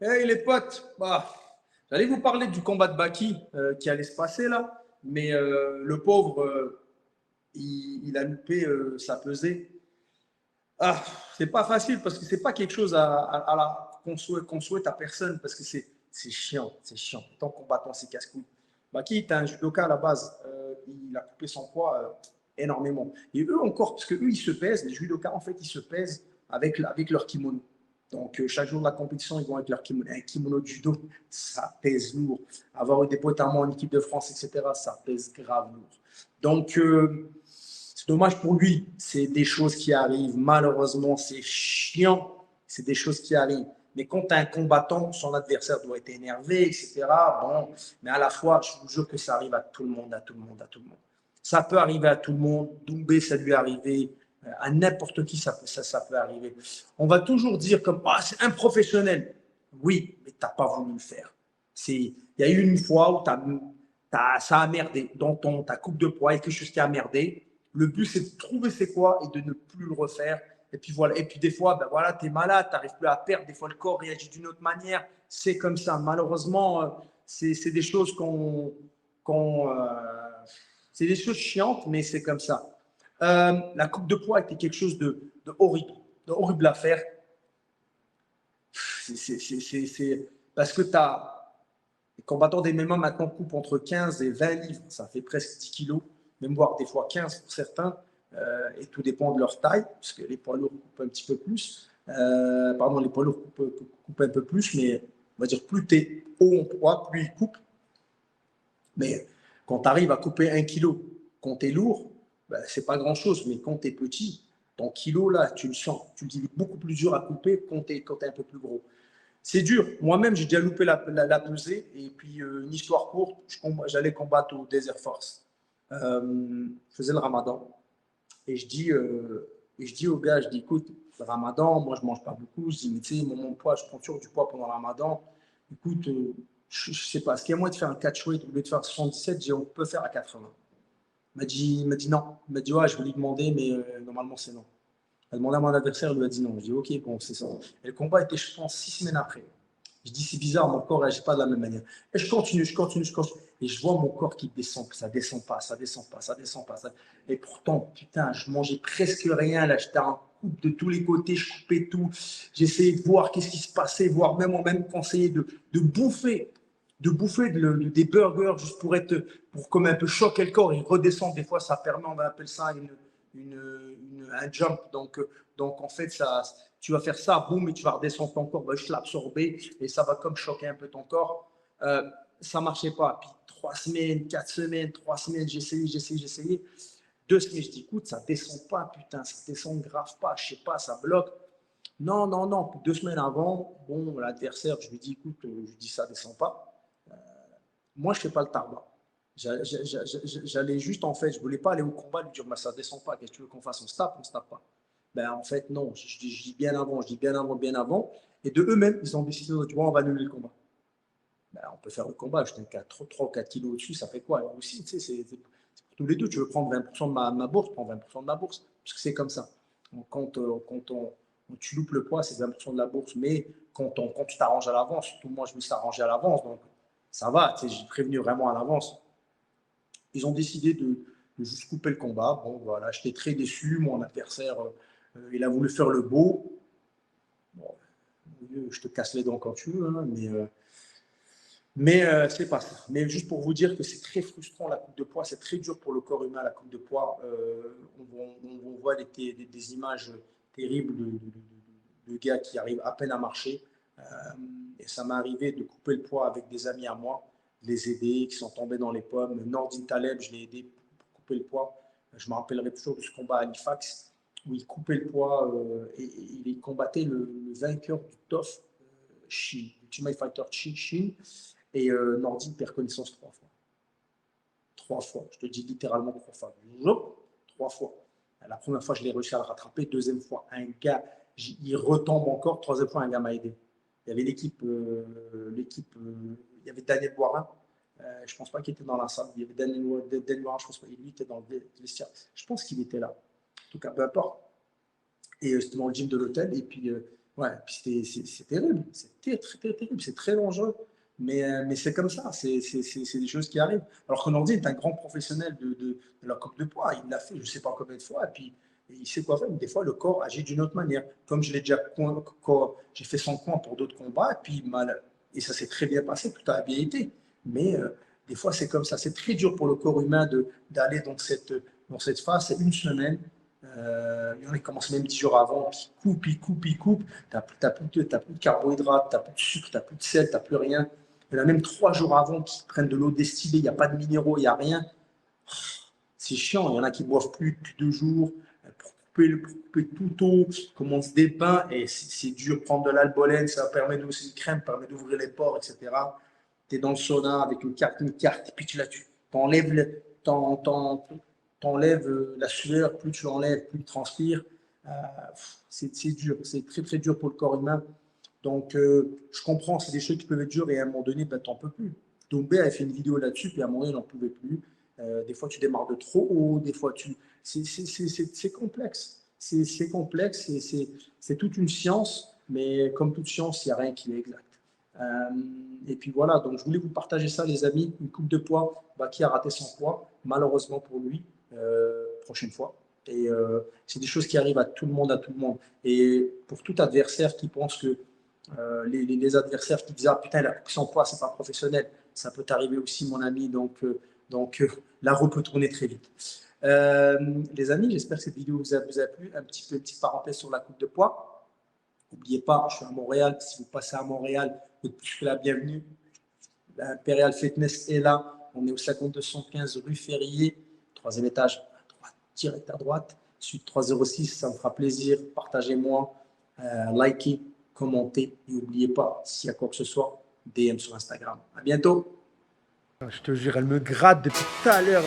Hey les potes, j'allais vous parler du combat de Baki qui allait se passer là, mais le pauvre, il a loupé sa pesée. Ah, c'est pas facile parce que c'est pas quelque chose qu'on souhaite à personne parce que c'est chiant, c'est chiant. Tant combattant, c'est casse-couille. Baki est un judoka à la base, il a coupé son poids énormément. Et eux encore, parce que eux ils se pèsent, les judokas en fait ils se pèsent avec leur kimono. Donc, chaque jour de la compétition, ils vont avec leur kimono. Un kimono de judo, ça pèse lourd. Avoir eu des potes à moi en équipe de France, etc., ça pèse grave lourd. Donc, c'est dommage pour lui. C'est des choses qui arrivent. Malheureusement, c'est chiant. C'est des choses qui arrivent. Mais quand tu as un combattant, son adversaire doit être énervé, etc. Bon, mais à la fois, je vous jure que ça arrive à tout le monde, à tout le monde, à tout le monde. Ça peut arriver à tout le monde. Doumbé, ça lui est arrivé. À n'importe qui, ça peut arriver. On va toujours dire comme c'est un professionnel. Oui, mais tu n'as pas voulu le faire. Il y a eu une fois où ça a merdé dans ta coupe de poids et quelque chose qui a merdé. Le but, c'est de trouver c'est quoi et de ne plus le refaire. Et puis voilà. Et puis des fois, ben voilà, tu es malade, tu n'arrives plus à perdre. Des fois, le corps réagit d'une autre manière. C'est comme ça. Malheureusement, c'est des choses qu'on c'est des choses chiantes, mais c'est comme ça. La coupe de poids était quelque chose de horrible à faire. C'est parce que tu as les combattants des MMA maintenant coupent entre 15 et 20 livres, ça fait presque 10 kilos, même voire des fois 15 pour certains, et tout dépend de leur taille, parce que les poids lourds coupent un petit peu plus. Pardon, les poids lourds coupent un peu plus, mais on va dire plus tu es haut en poids, plus ils coupent. Mais quand tu arrives à couper 1 kilo, quand tu es lourd, ben, c'est pas grand-chose, mais quand tu es petit, ton kilo, là, tu le sens. Tu le dis beaucoup plus dur à couper quand tu es un peu plus gros. C'est dur. Moi-même, j'ai déjà loupé la pesée. Et puis, une histoire courte, j'allais combattre au Desert Force. Je faisais le ramadan. Et je dis au gars, je dis, écoute, le ramadan, moi, je ne mange pas beaucoup. Je dis, mais tu sais, mon poids, je prends toujours du poids pendant le ramadan. Écoute, je ne sais pas, est-ce qu'il y a moyen de faire un catchweight au lieu de faire 77? J'ai dit, on peut faire à 80. Il m'a dit non. Il m'a dit, ouais, je vais lui demander, mais normalement, c'est non. Il a demandé à mon adversaire, il lui a dit non. Je dis, ok, bon, c'est ça. Et le combat était, je pense, 6 semaines après. Je dis, c'est bizarre, mon corps réagit pas de la même manière. Et je continue, je continue, je continue. Et je vois mon corps qui descend, ça descend pas, ça descend pas, ça descend pas. Et pourtant, putain, je mangeais presque rien. Là, j'étais en coupe de tous les côtés, je coupais tout. J'essayais de voir qu'est-ce qui se passait, voir même, on m'a même conseillé des burgers juste pour comme un peu choquer le corps et redescendre. Des fois, ça permet, on va appeler ça un jump. Donc, en fait, tu vas faire ça, boum, et tu vas redescendre ton corps, je l'absorber et ça va comme choquer un peu ton corps. Ça marchait pas. Puis 3 semaines, 4 semaines, 3 semaines, j'essayais. 2 semaines, je dis, écoute, ça descend pas, putain, ça descend grave pas, je sais pas, ça bloque. Non, non, non. 2 semaines avant, bon, l'adversaire, je lui dis, écoute, je lui dis, ça descend pas. Moi, je fais pas le tarbat. J'allais juste, en fait, je voulais pas aller au combat, lui dire, bah, ça descend pas, qu'est-ce que tu veux qu'on fasse? On se tape pas. Ben, en fait, non, je dis bien avant, je dis bien avant, bien avant. Et de eux-mêmes, ils ont décidé, tu vois, on va annuler le combat. Ben, on peut faire le combat, je t'ai 3 ou 4 kilos au-dessus, ça fait quoi? Et aussi, tu sais, c'est pour tous les deux, tu veux prendre 20% de ma bourse, prends 20% de ma bourse, parce que c'est comme ça. Donc, quand tu loupes le poids, c'est 20% de la bourse, mais quand tu t'arranges à l'avance, surtout moi, je me suis arrangé à l'avance, donc ça va, tu sais, j'ai prévenu vraiment à l'avance. Ils ont décidé de juste couper le combat. Bon, voilà, j'étais très déçu. Mon adversaire, il a voulu faire le beau. Bon, je te casse les dents quand tu veux, hein, mais c'est pas ça. Mais juste pour vous dire que c'est très frustrant la coupe de poids, c'est très dur pour le corps humain la coupe de poids. On voit des images terribles de gars qui arrivent à peine à marcher. Euh, et ça m'est arrivé de couper le poids avec des amis à moi, de les aider, qui sont tombés dans les pommes. Nordin Taleb, je l'ai aidé pour couper le poight. Je me rappellerai toujours de ce combat à Halifax où il coupait le poids et il combattait le vainqueur du TOF, Shin, Ultimate Fighter Shin. Et Nordine perd connaissance 3 fois. 3 fois. Je te dis littéralement 3 fois. 3 fois. La première fois, je l'ai réussi à le rattraper. Deuxième fois, un gars, il retombe encore. Troisième fois, un gars m'a aidé. Il y avait il y avait Daniel Boirin. Je ne pense pas qu'il était dans la salle. Il y avait Daniel Boirin, je pense pas. Lui était dans le vestiaire. Je pense qu'il était là. En tout cas, peu importe. Et c'était dans le gym de l'hôtel. Et puis, Ouais, puis c'est terrible, très terrible, c'est très dangereux. Mais c'est comme ça, c'est des choses qui arrivent. Alors que Nordin est un grand professionnel de la coupe de poids, il l'a fait je ne sais pas combien de fois, et puis il sait quoi faire. Mais des fois, le corps agit d'une autre manière. Comme je l'ai déjà, j'ai fait son coin pour d'autres combats, et puis et ça s'est très bien passé, tout a bien été. Mais des fois, c'est comme ça. C'est très dur pour le corps humain d'aller dans cette phase. C'est une semaine. Il y en a qui commencent même 10 jours avant, puis ils coupent. Tu n'as plus de carbohydrates, tu n'as plus de sucre, tu n'as plus de sel, tu n'as plus rien. Il y en a même 3 jours avant qui prennent de l'eau destillée, il n'y a pas de minéraux, il n'y a rien. C'est chiant. Il y en a qui boivent plus depuis 2 jours pour couper tout eau, commencent des pains et c'est dur. Prendre de l'albolène, ça permet aussi une crème, permet d'ouvrir les pores, etc. Tu es dans le sauna avec une carte, et puis tu t'enlèves la sueur, plus tu l'enlèves, plus tu transpires. Euh, c'est dur, c'est très très dur pour le corps humain. Donc, je comprends, c'est des choses qui peuvent être dures et à un moment donné, ben, tu n'en peux plus. Doumbé avait fait une vidéo là-dessus, puis à un moment donné, il n'en pouvait plus. Des fois, tu démarres de trop haut, des fois, c'est complexe. C'est complexe, c'est toute une science, mais comme toute science, il n'y a rien qui est exact. Et puis voilà, donc je voulais vous partager ça, les amis. Une coupe de poids, qui a raté son poids, malheureusement pour lui, prochaine fois. Et c'est des choses qui arrivent à tout le monde, Et pour tout adversaire qui pense que les adversaires qui disent ah putain il a coupé son poids, c'est pas professionnel, ça peut t'arriver aussi mon ami, donc la roue peut tourner très vite. Les amis, j'espère que cette vidéo vous a plu. Une petite parenthèse sur la coupe de poids. N'oubliez pas, je suis à Montréal. Si vous passez à Montréal, vous êtes plus que la bienvenue. L'Imperial Fitness est là. On est au 5215 rue Ferrier, 3e étage, à droite, direct à droite. Suite 306, ça me fera plaisir. Partagez-moi, likez, commentez. Et n'oubliez pas, s'il y a quoi que ce soit, DM sur Instagram. À bientôt. Je te jure, elle me gratte depuis tout à l'heure.